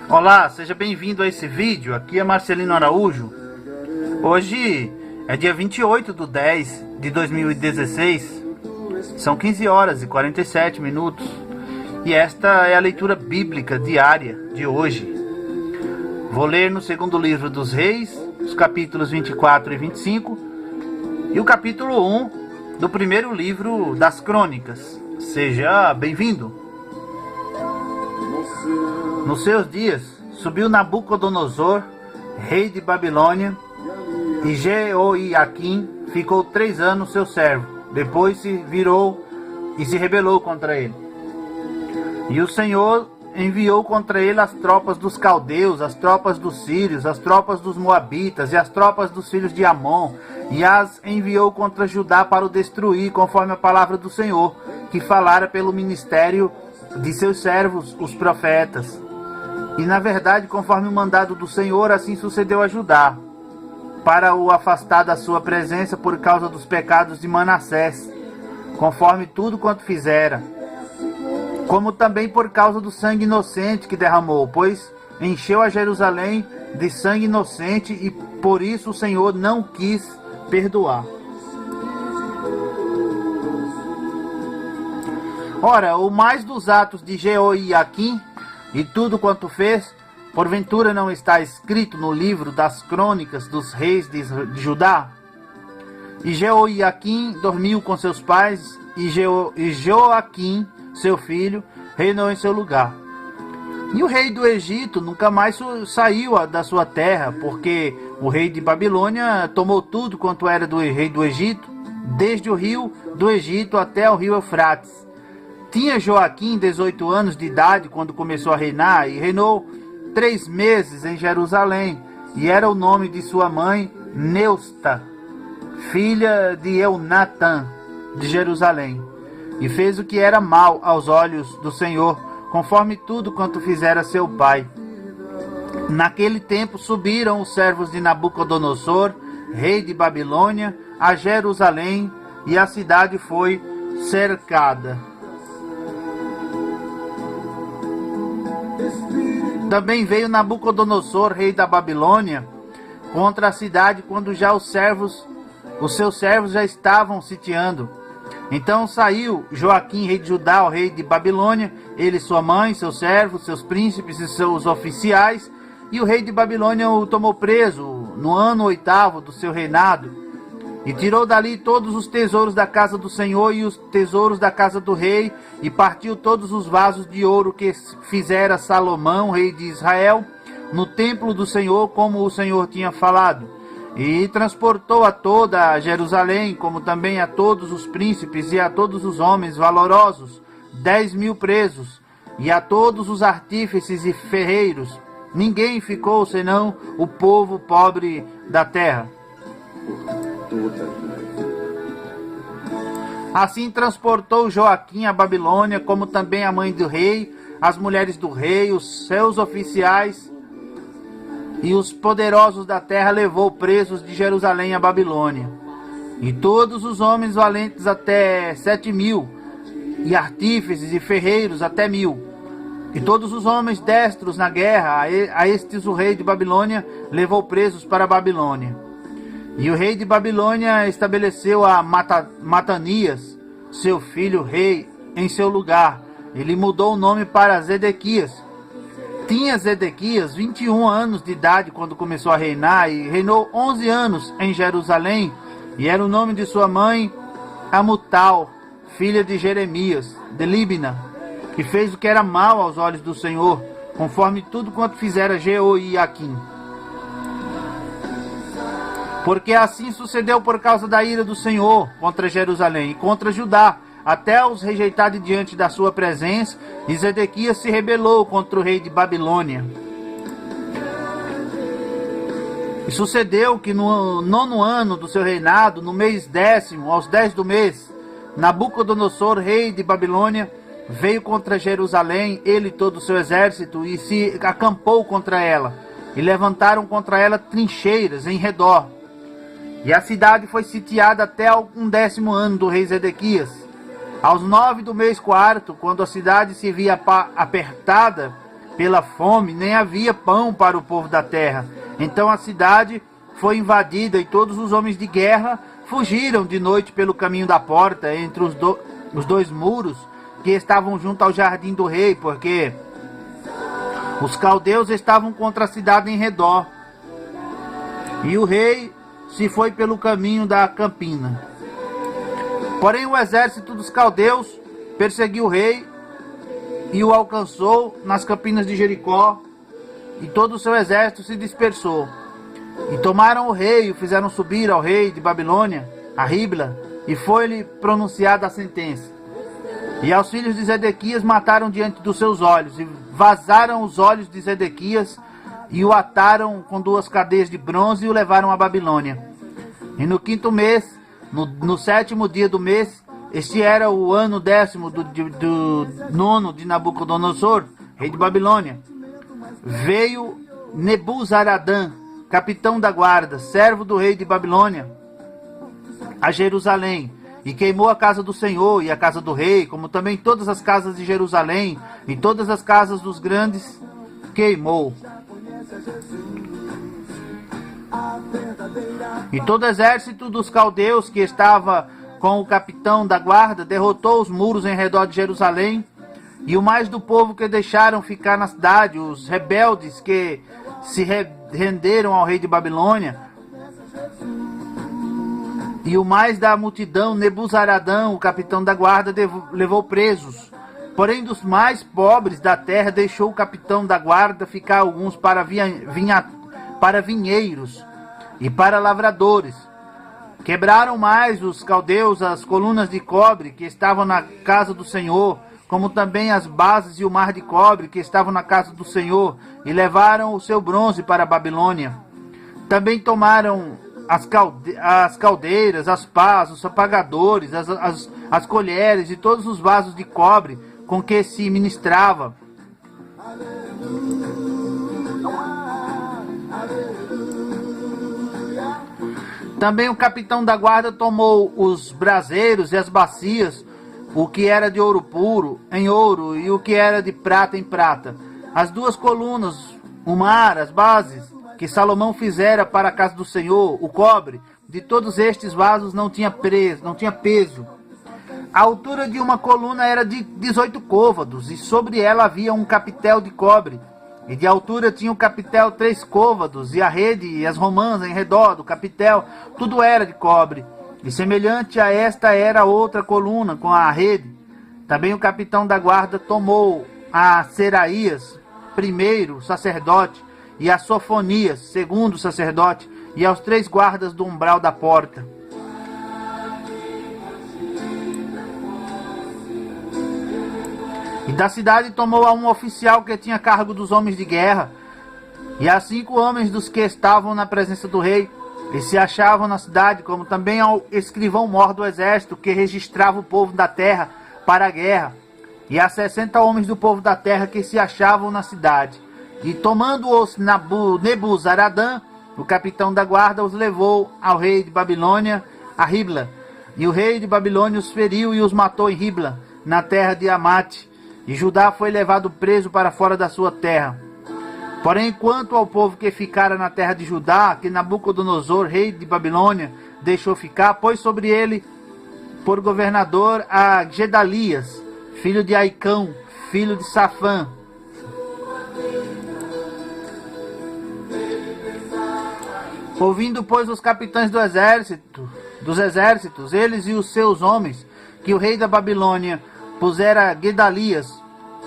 Olá, seja bem-vindo a esse vídeo. Aqui é Marcelino Araújo. Hoje é dia 28/10/2016. São 15 horas e 47 minutos. E esta é a leitura bíblica diária de hoje. Vou ler no segundo livro dos Reis, os capítulos 24 e 25, e o capítulo 1 do primeiro livro das Crônicas. Seja bem-vindo. Nos seus dias, subiu Nabucodonosor, rei de Babilônia, e Jeoiaquim ficou 3 anos seu servo. Depois se virou e se rebelou contra ele. E o Senhor enviou contra ele as tropas dos caldeus, as tropas dos sírios, as tropas dos moabitas e as tropas dos filhos de Amon, e as enviou contra Judá para o destruir, conforme a palavra do Senhor, que falara pelo ministério de seus servos, os profetas. E na verdade, conforme o mandado do Senhor, assim sucedeu a Judá, para o afastar da sua presença por causa dos pecados de Manassés, conforme tudo quanto fizera, como também por causa do sangue inocente que derramou, pois encheu a Jerusalém de sangue inocente, e por isso o Senhor não quis perdoar. Ora, o mais dos atos de Jeoiaquim e tudo quanto fez, porventura não está escrito no livro das crônicas dos reis de Judá? E Jeoiaquim dormiu com seus pais, e Joaquim, seu filho, reinou em seu lugar. E o rei do Egito nunca mais saiu da sua terra, porque o rei de Babilônia tomou tudo quanto era do rei do Egito, desde o rio do Egito até o rio Eufrates. Tinha Joaquim 18 anos de idade quando começou a reinar, e reinou 3 meses em Jerusalém, e era o nome de sua mãe Neusta, filha de Eunatã, de Jerusalém. E fez o que era mal aos olhos do Senhor, conforme tudo quanto fizera seu pai. Naquele tempo subiram os servos de Nabucodonosor, rei de Babilônia, a Jerusalém, e a cidade foi cercada. Também veio Nabucodonosor, rei da Babilônia, contra a cidade, quando já os seus servos já estavam sitiando. Então saiu Joaquim, rei de Judá, o rei de Babilônia, ele, sua mãe, seus servos, seus príncipes e seus oficiais, e o rei de Babilônia o tomou preso no ano 8º do seu reinado, e tirou dali todos os tesouros da casa do Senhor e os tesouros da casa do rei, e partiu todos os vasos de ouro que fizera Salomão, rei de Israel, no templo do Senhor, como o Senhor tinha falado. E transportou a toda a Jerusalém, como também a todos os príncipes e a todos os homens valorosos, 10.000 presos, e a todos os artífices e ferreiros. Ninguém ficou senão o povo pobre da terra. Assim transportou Joaquim a Babilônia, como também a mãe do rei, as mulheres do rei, os seus oficiais e os poderosos da terra levou presos de Jerusalém a Babilônia. E todos os homens valentes até 7.000, e artífices e ferreiros até 1.000. E todos os homens destros na guerra, a estes o rei de Babilônia levou presos para a Babilônia. E o rei de Babilônia estabeleceu a Matanias, seu filho rei, em seu lugar. Ele mudou o nome para Zedequias. Tinha Zedequias 21 anos de idade quando começou a reinar, e reinou 11 anos em Jerusalém, e era o nome de sua mãe Amutal, filha de Jeremias, de Líbina, que fez o que era mal aos olhos do Senhor, conforme tudo quanto fizera Jeoiaquim. Porque assim sucedeu por causa da ira do Senhor contra Jerusalém e contra Judá, até os rejeitar de diante da sua presença, e Zedequias se rebelou contra o rei de Babilônia. E sucedeu que no 9º ano do seu reinado, no mês 10º, aos 10 do mês, Nabucodonosor, rei de Babilônia, veio contra Jerusalém, ele e todo o seu exército, e se acampou contra ela, e levantaram contra ela trincheiras em redor. E a cidade foi sitiada até o 10º ano do rei Zedequias. Aos 9 do mês 4º, quando a cidade se via apertada, pela fome, nem havia pão para o povo da terra. Então a cidade foi invadida e todos os homens de guerra fugiram de noite pelo caminho da porta, entre os dois muros que estavam junto ao jardim do rei, porque os caldeus estavam contra a cidade em redor. E o rei se foi pelo caminho da campina. Porém o exército dos caldeus perseguiu o rei e o alcançou nas campinas de Jericó, e todo o seu exército se dispersou. E tomaram o rei e o fizeram subir ao rei de Babilônia, a Ribla, e foi-lhe pronunciada a sentença. E aos filhos de Zedequias mataram diante dos seus olhos, e vazaram os olhos de Zedequias, e o ataram com 2 cadeias de bronze e o levaram à Babilônia. E no 5º mês, no 7º dia do mês, este era o ano 10º do 9º de Nabucodonosor, rei de Babilônia, veio Nebuzaradã, capitão da guarda, servo do rei de Babilônia, a Jerusalém, e queimou a casa do Senhor e a casa do rei, como também todas as casas de Jerusalém, e todas as casas dos grandes queimou. E todo o exército dos caldeus que estava com o capitão da guarda derrotou os muros em redor de Jerusalém, e o mais do povo que deixaram ficar na cidade, os rebeldes que se renderam ao rei de Babilônia, e o mais da multidão, Nebuzaradã, o capitão da guarda, levou presos. Porém, dos mais pobres da terra, deixou o capitão da guarda ficar alguns para vinheiros e para lavradores. Quebraram mais os caldeus as colunas de cobre que estavam na casa do Senhor, como também as bases e o mar de cobre que estavam na casa do Senhor, e levaram o seu bronze para a Babilônia. Também tomaram as caldeiras, as pás, os apagadores, as colheres e todos os vasos de cobre com que se ministrava. Também o capitão da guarda tomou os braseiros e as bacias, o que era de ouro puro, em ouro, e o que era de prata, em prata. As 2 colunas, o mar, as bases, que Salomão fizera para a casa do Senhor, o cobre, de todos estes vasos não tinha peso. A altura de uma coluna era de 18 côvados, e sobre ela havia um capitel de cobre. E de altura tinha o capitel 3 côvados, e a rede e as romãs em redor do capitel, tudo era de cobre. E semelhante a esta era outra coluna com a rede. Também o capitão da guarda tomou a Seraías, primeiro sacerdote, e a Sofonias, segundo sacerdote, e aos 3 guardas do umbral da porta. E da cidade tomou a um oficial que tinha cargo dos homens de guerra, e a 5 homens dos que estavam na presença do rei, e se achavam na cidade, como também ao escrivão-mor do exército, que registrava o povo da terra para a guerra, e a 60 homens do povo da terra que se achavam na cidade. E tomando-os Nebuzaradã, o capitão da guarda, os levou ao rei de Babilônia, a Ribla. E o rei de Babilônia os feriu e os matou em Ribla, na terra de Amate. E Judá foi levado preso para fora da sua terra. Porém, quanto ao povo que ficara na terra de Judá, que Nabucodonosor, rei de Babilônia, deixou ficar, pôs sobre ele por governador a Gedalias, filho de Aicão, filho de Safã. Ouvindo, pois, os capitães dos exércitos, eles e os seus homens, que o rei da Babilônia pusera Gedalias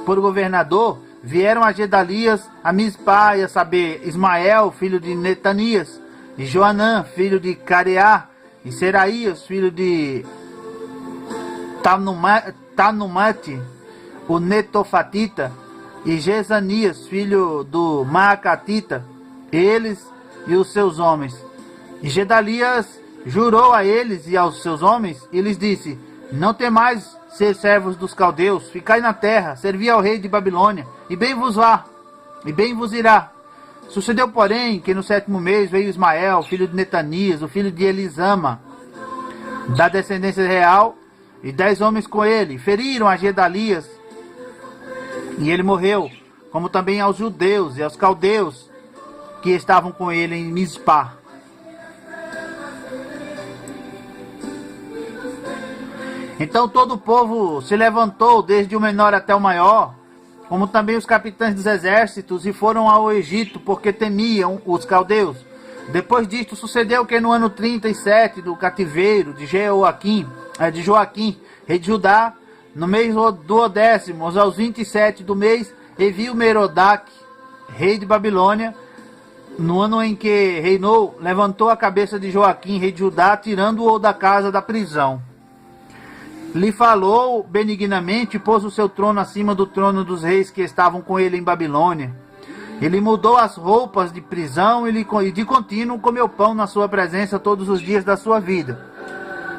por governador, vieram a Gedalias a Mispá, a saber, Ismael, filho de Netanias, e Joanã, filho de Careá, e Seraías, filho de Tanumate, o Netofatita, e Jezanias, filho do Maacatita, eles e os seus homens. E Gedalias jurou a eles e aos seus homens, e lhes disse: não temais ser servos dos caldeus, ficai na terra, servi ao rei de Babilônia, e bem vos vá, e bem vos irá. Sucedeu, porém, que no 7º mês veio Ismael, filho de Netanias, o filho de Elisama, da descendência real, e 10 homens com ele, feriram a Gedalias, e ele morreu, como também aos judeus e aos caldeus que estavam com ele em Mispá. Então todo o povo se levantou, desde o menor até o maior, como também os capitães dos exércitos, e foram ao Egito, porque temiam os caldeus. Depois disto sucedeu que no ano 37 do cativeiro de Joaquim, rei de Judá, no mês do 10º, aos 27 do mês, enviou Merodach, rei de Babilônia, no ano em que reinou, levantou a cabeça de Joaquim, rei de Judá, tirando-o da casa da prisão. Lhe falou benignamente e pôs o seu trono acima do trono dos reis que estavam com ele em Babilônia. Ele mudou as roupas de prisão e de contínuo comeu pão na sua presença todos os dias da sua vida.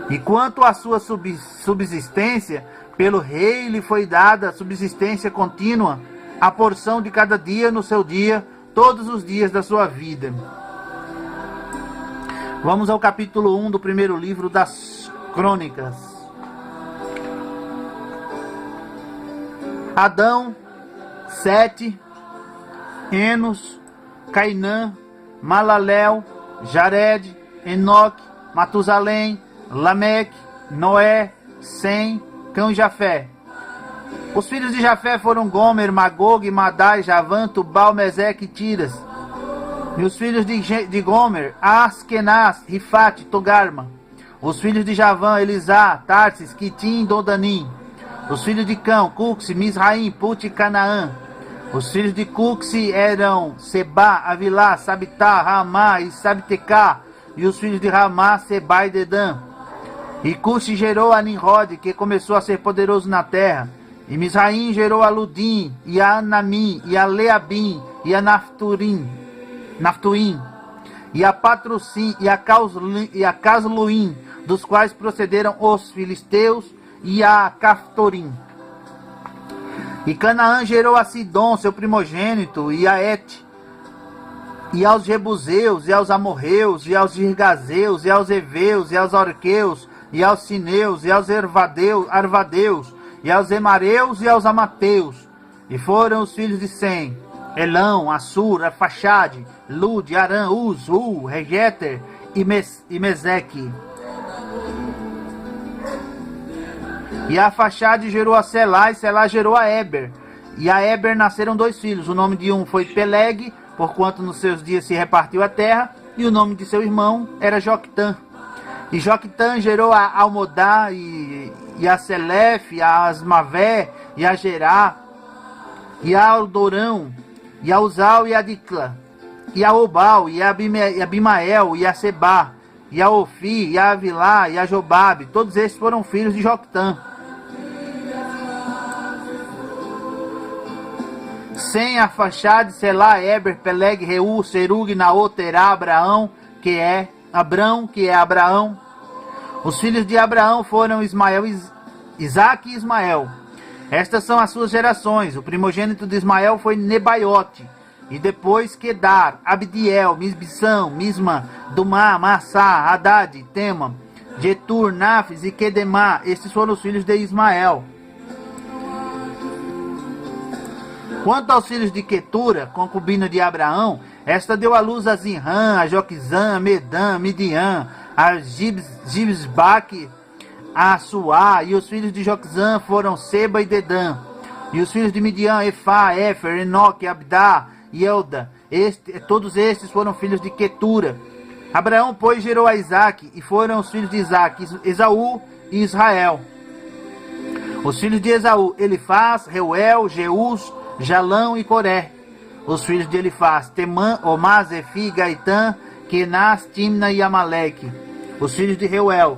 E quanto à sua subsistência, pelo rei lhe foi dada subsistência contínua, a porção de cada dia no seu dia, todos os dias da sua vida. Vamos ao capítulo 1 do primeiro livro das Crônicas. Adão, Sete, Enos, Cainã, Malalel, Jared, Enoque, Matusalém, Lameque, Noé, Sem, Cão e Jafé. Os filhos de Jafé foram Gomer, Magog, Madai, Javã, Tubal, Meseque e Tiras. E os filhos de Gomer, Askenaz, Rifate, Togarma. Os filhos de Javã, Elisá, Tarsis, Quitim, Dodanim. Os filhos de Cão, Cuxi, Misraim, Put e Canaã. Os filhos de Cuxi eram Seba, Avilá, Sabitá, Ramá e Sabtecá. E os filhos de Ramá, Seba e Dedã. E Cuxi gerou a Nimrod, que começou a ser poderoso na terra. E Misraim gerou a Ludim, e a Anamim, e a Leabim, e a Naftuim, e a Patrocim, e a Casluim, dos quais procederam os filisteus, e a Caftorim. E Canaã gerou a Sidom, seu primogênito, e a Et, e aos Jebuseus, e aos Amorreus, e aos Girgazeus, e aos Eveus, e aos Orqueus, e aos Sineus, e aos Arvadeus, e aos Emareus, e aos Amateus. E foram os filhos de Sem, Elão, Assur, Arfaxade, Lud, Arã, Uz, Regeter e Meseque. E a Arfaxade gerou a Selá, e Selá gerou a Eber. E a Eber nasceram dois filhos. O nome de um foi Peleg, porquanto nos seus dias se repartiu a terra, e o nome de seu irmão era Joctã. E Joctã gerou a Almodá, e a Selef, e a Asmavé, e a Gerá, e a Aldorão, e a Uzal, e a Dicla, e a Obal, e a Abimael, e a Seba, e a Ofi, e a Avilá, e a Jobabe. Todos estes foram filhos de Joctã. Sem Arfaxade, Selá, Eber, Peleg, Reu, Serug, Naô, Terá, Abrão, que é Abraão. Os filhos de Abraão foram Isaque e Ismael. Estas são as suas gerações. O primogênito de Ismael foi Nebaiote. E depois Quedar, Abdiel, Misbição, Misma, Dumá, Massá, Haddad, Tema, Getur, Nafis e Quedemá. Estes foram os filhos de Ismael. Quanto aos filhos de Quetura, concubina de Abraão, esta deu à luz a Zinrã, a Joquizã, a Medã, a Midian, a Gibsbaque, a Suá. E os filhos de Joquizã foram Seba e Dedã. E os filhos de Midian, Efá, Éfer, Enoque, Abdá e Elda. Todos estes foram filhos de Quetura. Abraão, pois, gerou a Isaque, e foram os filhos de Isaque, Esaú e Israel. Os filhos de Esaú, Elifaz, Reuel, Jeus, Jalão e Coré. Os filhos de Elifaz, Temã, Omaz, Efi, Gaitã, Kenaz, Timna e Amaleque. Os filhos de Reuel,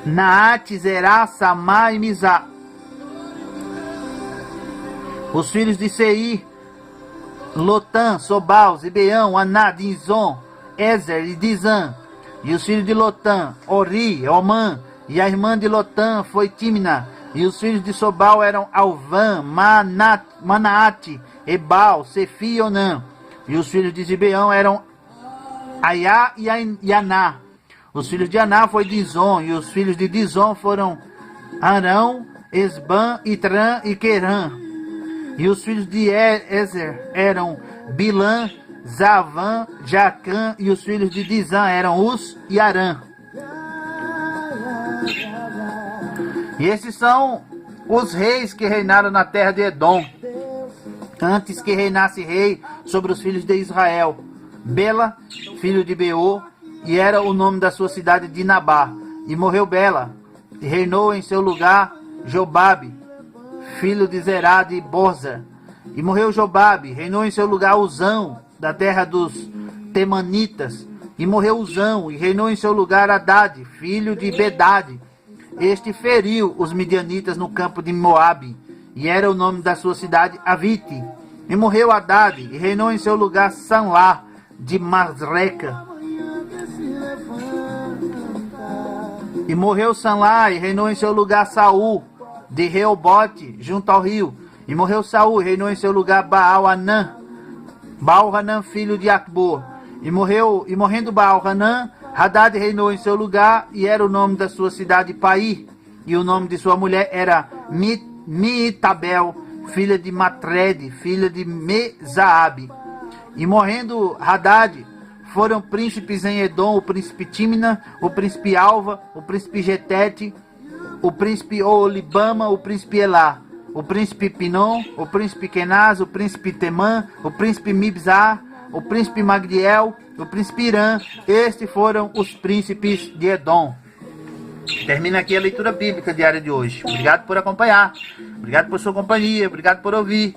Naate, Zerá, Samá e Mizá. Os filhos de Seir, Lotã, Sobal, Zibeão, Aná, Dizon, Ezer e Dizã. E os filhos de Lotã, Ori, Omã. E a irmã de Lotã foi Timna. E os filhos de Sobal eram Alvã, Manaate, Ebal, Sefi e Onã. E os filhos de Zibeão eram Aiá e Aná. Os filhos de Aná foi Dizon. E os filhos de Dizon foram Arão, Esbã, Itrã e Querã. E os filhos de Ezer eram Bilã, Zavã, Jacã, e os filhos de Dizã eram Uz e Arã. E esses são os reis que reinaram na terra de Edom, antes que reinasse rei sobre os filhos de Israel. Bela, filho de Beor, e era o nome da sua cidade Dinabá. E morreu Bela, e reinou em seu lugar Jobabe, filho de Zerá de Borza. E morreu Jobabe, reinou em seu lugar Uzão, da terra dos Temanitas. E morreu Uzão, e reinou em seu lugar Haddad, filho de Bedade. Este feriu os midianitas no campo de Moabe, e era o nome da sua cidade Avite. E morreu Haddad, e reinou em seu lugar Sanlá, de Masreca. E morreu Sanlá, e reinou em seu lugar Saul, de Reobote, junto ao rio. E morreu Saul, e reinou em seu lugar Baal-Hanã, Baal-Hanã, filho de Acbor. E morrendo Baal-Hanã, Haddad reinou em seu lugar, e era o nome da sua cidade Paí. E o nome de sua mulher era Mitabel, filha de Matred, filha de Mezaabe. E morrendo Haddad, foram príncipes em Edom, o príncipe Timna, o príncipe Alva, o príncipe Getete, o príncipe Olibama, o príncipe Elá, o príncipe Pinom, o príncipe Kenaz, o príncipe Temã, o príncipe Mibzar, o príncipe Magdiel, o príncipe Irã. Estes foram os príncipes de Edom. Termina aqui a leitura bíblica diária de hoje. Obrigado por acompanhar. Obrigado por sua companhia. Obrigado por ouvir.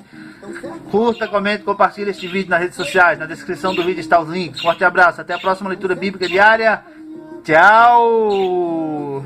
Curta, comente, compartilhe este vídeo nas redes sociais. Na descrição do vídeo está os links. Forte abraço. Até a próxima leitura bíblica diária. Tchau!